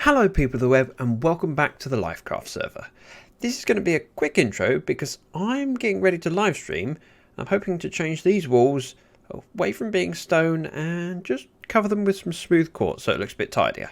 Hello people of the web and welcome back to the Lyfcraft server. This is going to be a quick intro because I'm getting ready to live stream. I'm hoping to change these walls away from being stone and just cover them with some smooth quartz so it looks a bit tidier.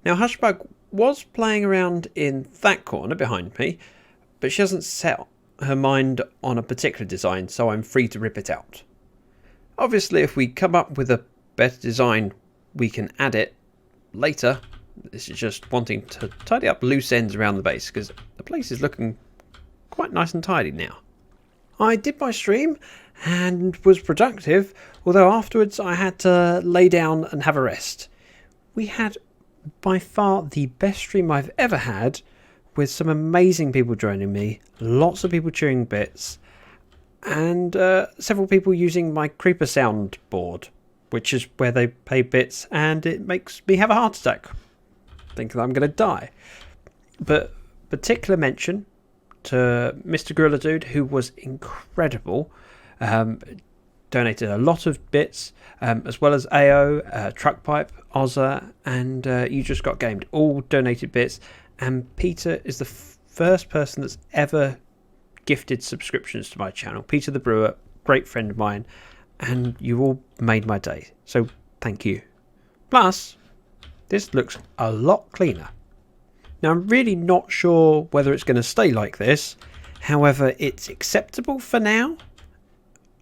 Now Hushbug was playing around in that corner behind me, but she hasn't set her mind on a particular design, so I'm free to rip it out. Obviously if we come up with a better design we can add it later. This is just wanting to tidy up loose ends around the base because the place is looking quite nice and tidy now. I did my stream and was productive, although afterwards I had to lay down and have a rest. We had by far the best stream I've ever had, with some amazing people joining me, lots of people cheering bits, and several people using my creeper sound board, which is where they pay bits, and it makes me have a heart attack thinking I'm going to die. But particular mention to Mr. Gorilla Dude, who was incredible, donated a lot of bits, as well as AO, Truckpipe, Ozza, and You Just Got Gamed, all donated bits. And Peter is the first person that's ever gifted subscriptions to my channel. Peter the Brewer, great friend of mine, and you all made my day, so thank you. Plus, this looks a lot cleaner. Now I'm really not sure whether it's going to stay like this, however it's acceptable for now,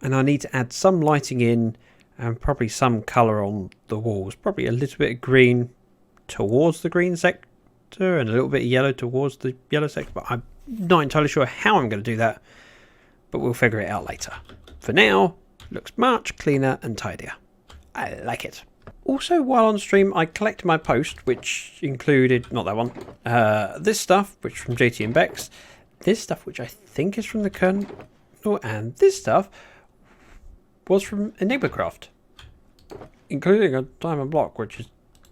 and I need to add some lighting in and probably some colour on the walls, probably a little bit of green towards the green sector and a little bit of yellow towards the yellow sector, but I'm not entirely sure how I'm going to do that, but we'll figure it out later. For now, it looks much cleaner and tidier. I like it. Also, while on stream, I collected my post, which included, not that one, this stuff, which from JT and Bex, this stuff, which I think is from the Kernel, and this stuff was from Lyfcraft, including a diamond block, which is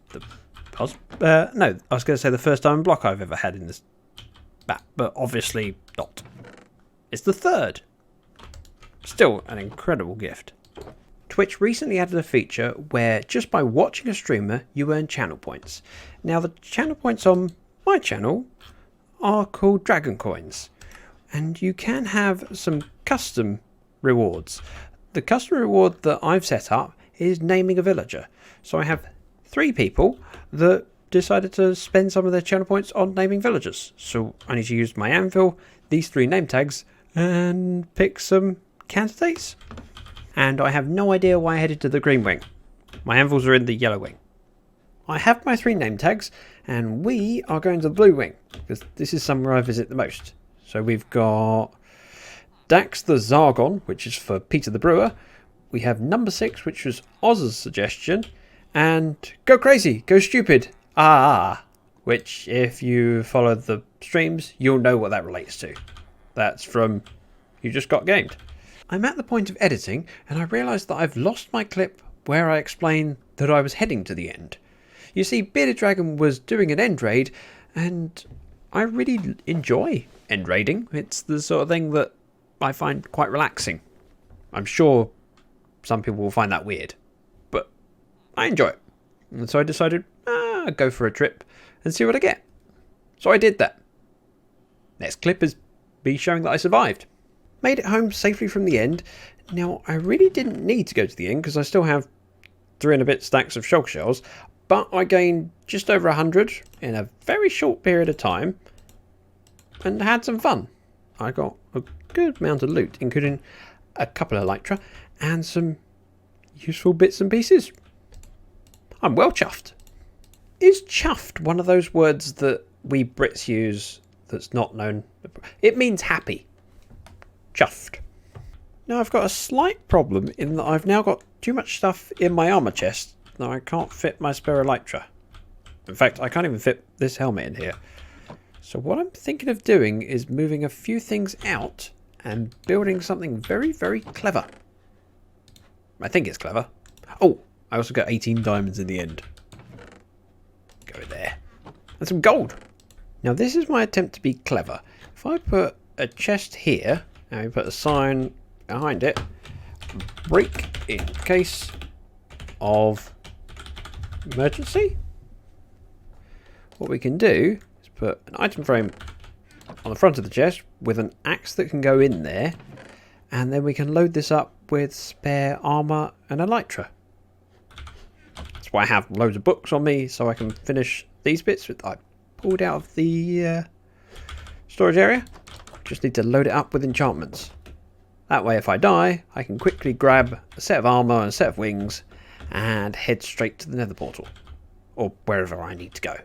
the, no, I was going to say the first diamond block I've ever had in this map, but obviously not. It's the third. Still an incredible gift. Twitch recently added a feature where just by watching a streamer you earn channel points. Now the channel points on my channel are called Dragon Coins, and you can have some custom rewards. The custom reward that I've set up is naming a villager. So I have 3 people that decided to spend some of their channel points on naming villagers. So I need to use my anvil, these 3 name tags, and pick some candidates. And I have no idea why I headed to the green wing. My anvils are in the yellow wing. I have my 3 name tags, and we are going to the blue wing, because this is somewhere I visit the most. So we've got ZactheDragon, which is for Peter the Brewer. We have number 6, which was Oz's suggestion. And Go Crazy, Go Stupid, which if you follow the streams, you'll know what that relates to. That's from You Just Got Gamed. I'm at the point of editing and I realised that I've lost my clip where I explain that I was heading to the end. You see, Bearded Dragon was doing an end raid and I really enjoy end raiding. It's the sort of thing that I find quite relaxing. I'm sure some people will find that weird, but I enjoy it. And so I decided, I'd go for a trip and see what I get. So I did that. Next clip is me showing that I survived. Made it home safely from the end. Now, I really didn't need to go to the end because I still have 3 and a bit stacks of shulker shells, but I gained just over 100 in a very short period of time and had some fun. I got a good amount of loot, including a couple of Elytra and some useful bits and pieces. I'm well chuffed. Is chuffed one of those words that we Brits use that's not known? It means happy. Chuffed. Now I've got a slight problem in that I've now got too much stuff in my armour chest. Now I can't fit my spare Elytra. In fact, I can't even fit this helmet in here. So what I'm thinking of doing is moving a few things out and building something very, very clever. I think it's clever. Oh, I also got 18 diamonds in the end. Go there. And some gold. Now this is my attempt to be clever. If I put a chest here, and we put a sign behind it, break in case of emergency. what we can do is put an item frame on the front of the chest with an axe that can go in there, and then we can load this up with spare armor and elytra. That's why I have loads of books on me, so I can finish these bits that I pulled out of the storage area. Just need to load it up with enchantments. That way if I die, I can quickly grab a set of armor and a set of wings and head straight to the nether portal, or wherever I need to go.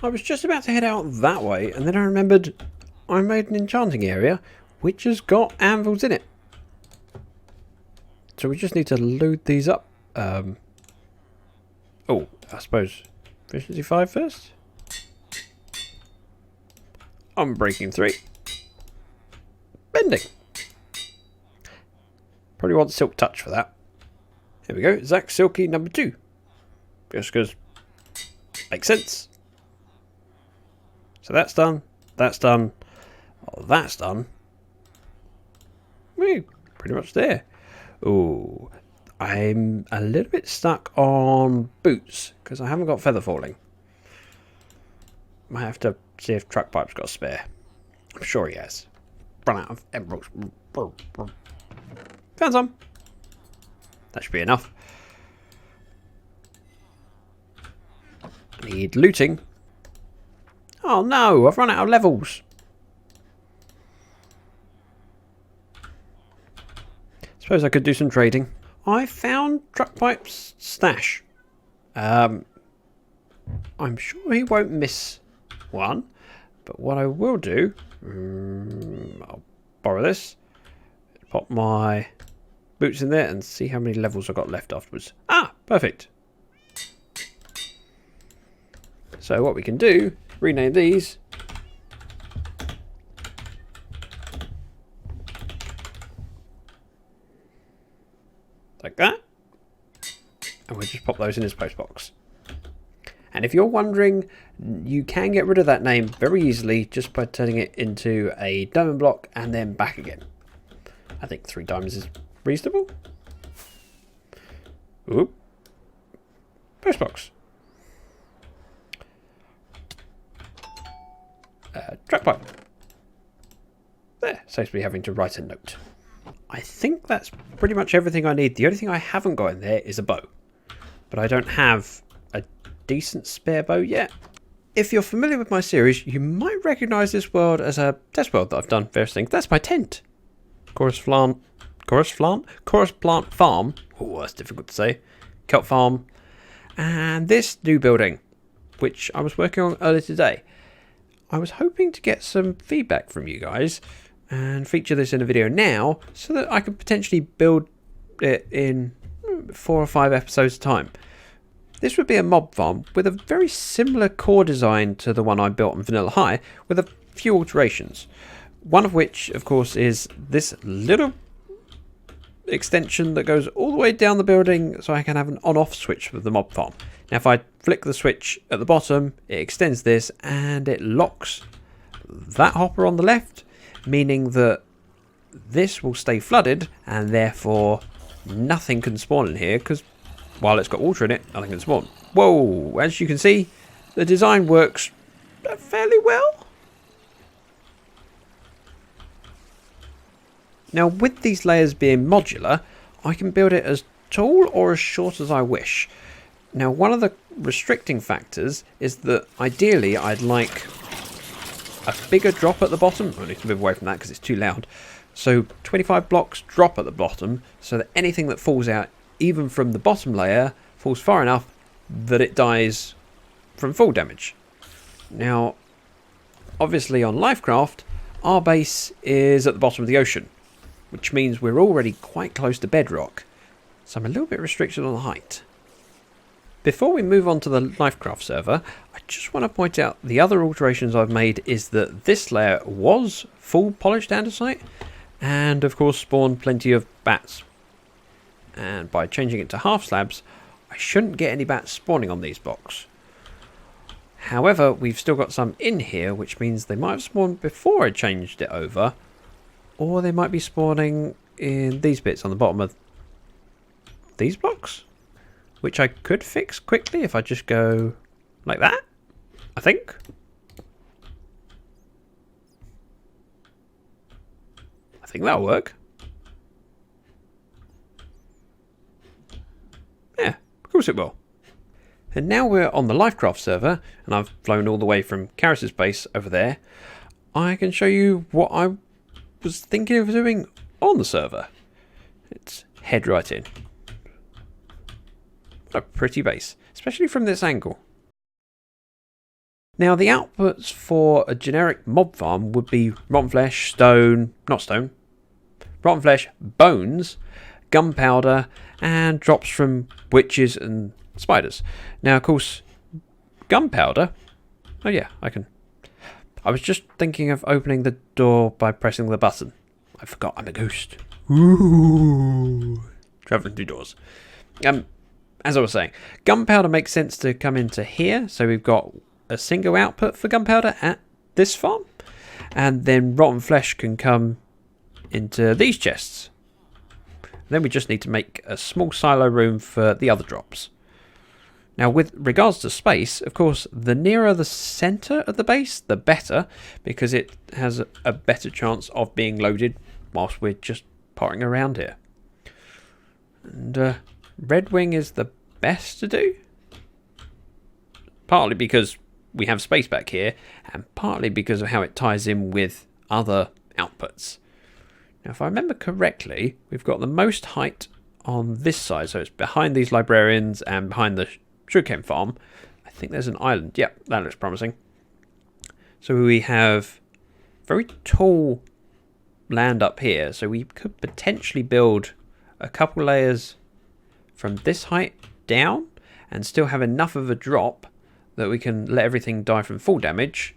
I was just about to head out that way, and then I remembered I made an enchanting area which has got anvils in it. So we just need to load these up. Oh, I suppose efficiency 5 first. Unbreaking 3. Bending. Probably want silk touch for that. Here we go, Zac Silky number 2. Just because makes sense. So that's done. That's done. Oh, that's done. We're pretty much there. Oh, I'm a little bit stuck on boots because I haven't got feather falling. Might have to see if Truck Pipe's got a spare. I'm sure he has. Run out of emeralds. Found some. That should be enough. Need looting. Oh no, I've run out of levels. Suppose I could do some trading. I found Truck Pipe's stash. I'm sure he won't miss one. But what I will do, I'll borrow this, pop my boots in there and see how many levels I've got left afterwards. Ah, perfect. So what we can do, rename these. Like that. And we'll just pop those in his postbox. And if you're wondering, you can get rid of that name very easily just by turning it into a diamond block and then back again. I think 3 diamonds is reasonable. Ooh. Postbox. Truck pipe. There, saves me having to write a note. I think that's pretty much everything I need. The only thing I haven't got in there is a bow. But I don't have a decent spare bow yet. If you're familiar with my series, you might recognise this world as a test world that I've done various things. That's my tent. Chorus Plant Farm. Oh, that's difficult to say. Kelp Farm. And this new building, which I was working on earlier today. I was hoping to get some feedback from you guys and feature this in a video now so that I could potentially build it in 4 or 5 episodes time. This would be a mob farm with a very similar core design to the one I built on Vanilla High with a few alterations. One of which, of course, is this little extension that goes all the way down the building so I can have an on-off switch with the mob farm. Now if I flick the switch at the bottom, it extends this and it locks that hopper on the left, meaning that this will stay flooded and therefore nothing can spawn in here because while it's got water in it, nothing can spawn. Whoa, as you can see, the design works fairly well. Now with these layers being modular, I can build it as tall or as short as I wish. Now one of the restricting factors is that ideally I'd like a bigger drop at the bottom. I need to move away from that because it's too loud. So 25 blocks drop at the bottom so that anything that falls out, even from the bottom layer, falls far enough that it dies from fall damage. Now, obviously on Lyfcraft, our base is at the bottom of the ocean, which means we're already quite close to bedrock. So I'm a little bit restricted on the height. Before we move on to the Lyfcraft server, I just want to point out the other alterations I've made is that this layer was full polished andesite and of course spawned plenty of bats. And by changing it to half slabs, I shouldn't get any bats spawning on these blocks. However, we've still got some in here, which means they might have spawned before I changed it over, or they might be spawning in these bits on the bottom of these blocks, which I could fix quickly if I just go like that. I think. I think that'll work. Yeah, of course it will. And now we're on the Lyfcraft server, and I've flown all the way from Karis's base over there. I can show you what I was thinking of doing on the server. Let's head right in. What a pretty base, especially from this angle. Now the outputs for a generic mob farm would be rotten flesh, rotten flesh, bones, gunpowder, and drops from witches and spiders. Now, of course, gunpowder. Oh yeah, I was just thinking of opening the door by pressing the button. I forgot I'm a ghost. Ooh. Traveling through doors. As I was saying, gunpowder makes sense to come into here. So we've got a single output for gunpowder at this farm. And then rotten flesh can come into these chests. Then we just need to make a small silo room for the other drops. Now, with regards to space, of course, the nearer the centre of the base, the better, because it has a better chance of being loaded whilst we're just potting around here. And Red Wing is the best to do, partly because we have space back here, and partly because of how it ties in with other outputs. Now, if I remember correctly, we've got the most height on this side, so it's behind these librarians and behind the sugarcane farm. I think there's an island. Yep, that looks promising. So we have very tall land up here, so we could potentially build a couple layers from this height down and still have enough of a drop that we can let everything die from fall damage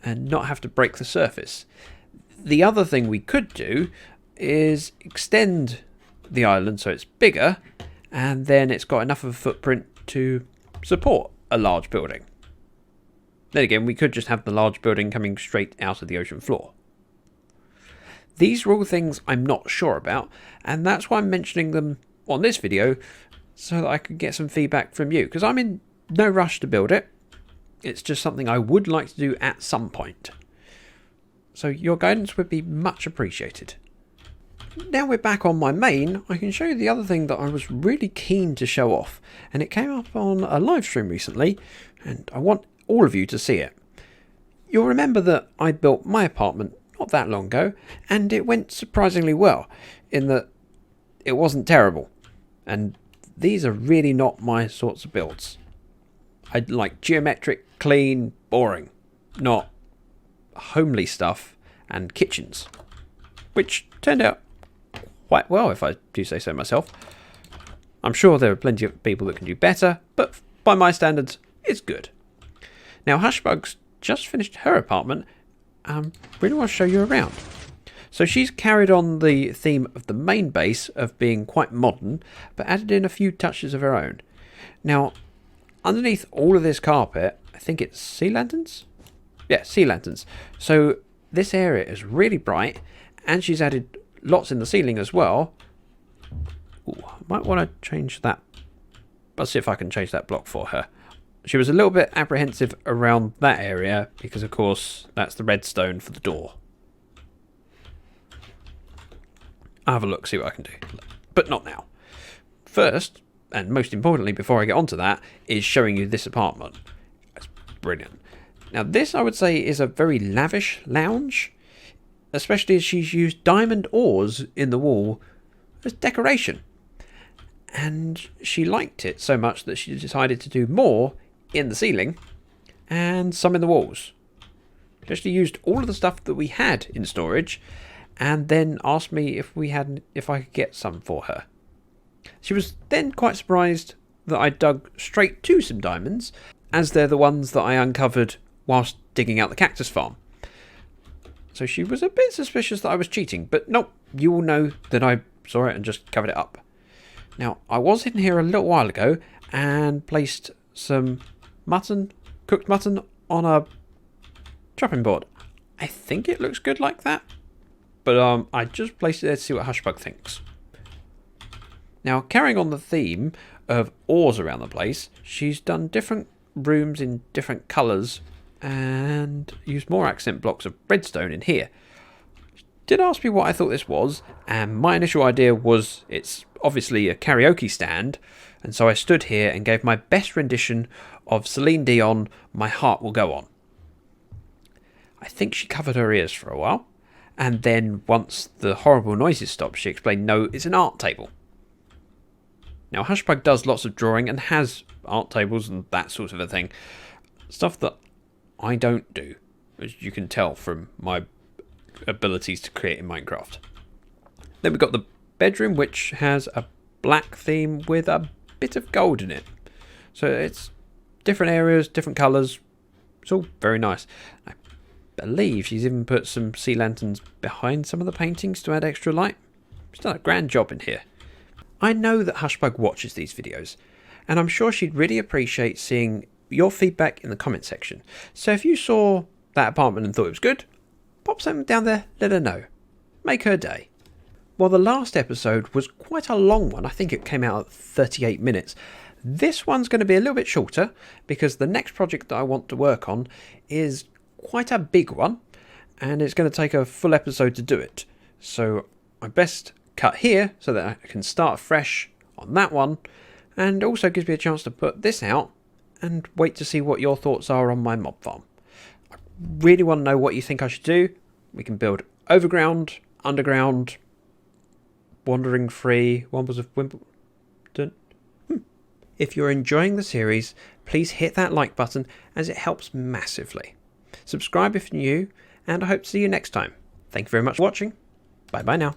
and not have to break the surface. The other thing we could do is extend the island so it's bigger, and then it's got enough of a footprint to support a large building. Then again, we could just have the large building coming straight out of the ocean floor. These are all things I'm not sure about, and that's why I'm mentioning them on this video, so that I could get some feedback from you, because I'm in no rush to build it. It's just something I would like to do at some point. So your guidance would be much appreciated. Now we're back on my main, I can show you the other thing that I was really keen to show off, and it came up on a live stream recently, and I want all of you to see it. You'll remember that I built my apartment not that long ago, and it went surprisingly well, in that it wasn't terrible, and these are really not my sorts of builds. I like geometric, clean, boring, not homely stuff and kitchens, which turned out quite well, if I do say so myself. I'm sure there are plenty of people that can do better, but by my standards, it's good. Now, Hushbug's just finished her apartment. Really want to show you around. So she's carried on the theme of the main base of being quite modern, but added in a few touches of her own. Now, underneath all of this carpet, I think it's sea lanterns? Yeah, sea lanterns. So this area is really bright, and she's added lots in the ceiling as well. Ooh, I might want to change that. Let's see if I can change that block for her. She was a little bit apprehensive around that area because, of course, that's the redstone for the door. I'll have a look, see what I can do. But not now. First, and most importantly before I get onto that, is showing you this apartment. It's brilliant. Now this, I would say, is a very lavish lounge, especially as she's used diamond ores in the wall as decoration. And she liked it so much that she decided to do more in the ceiling and some in the walls. She actually used all of the stuff that we had in storage and then asked me if I could get some for her. She was then quite surprised that I dug straight to some diamonds, as they're the ones that I uncovered whilst digging out the cactus farm. So she was a bit suspicious that I was cheating, but nope, you all know that I saw it and just covered it up. Now, I was in here a little while ago and placed some cooked mutton on a chopping board. I think it looks good like that, but I just placed it there to see what Hushbug thinks. Now, carrying on the theme of ores around the place, she's done different rooms in different colours and used more accent blocks of redstone in here. She did ask me what I thought this was, and my initial idea was it's obviously a karaoke stand, and so I stood here and gave my best rendition of Celine Dion, My Heart Will Go On. I think she covered her ears for a while, and then once the horrible noises stopped, she explained, no, it's an art table. Now, Hushbug does lots of drawing and has art tables and that sort of a thing. Stuff that I don't do, as you can tell from my abilities to create in Minecraft. Then we've got the bedroom, which has a black theme with a bit of gold in it. So it's different areas, different colours. It's all very nice. I believe she's even put some sea lanterns behind some of the paintings to add extra light. She's done a grand job in here. I know that Hushbug watches these videos, and I'm sure she'd really appreciate seeing your feedback in the comment section. So if you saw that apartment and thought it was good, pop something down there, let her know. Make her day. While the last episode was quite a long one, I think it came out at 38 minutes, this one's going to be a little bit shorter because the next project that I want to work on is quite a big one, and it's going to take a full episode to do it. So I best cut here so that I can start fresh on that one, and also gives me a chance to put this out and wait to see what your thoughts are on my mob farm. I really want to know what you think I should do. We can build overground, underground, wandering free, Wombles of Wimbledon. If you're enjoying the series, please hit that like button as it helps massively. Subscribe if you're new, and I hope to see you next time. Thank you very much for watching. Bye bye now.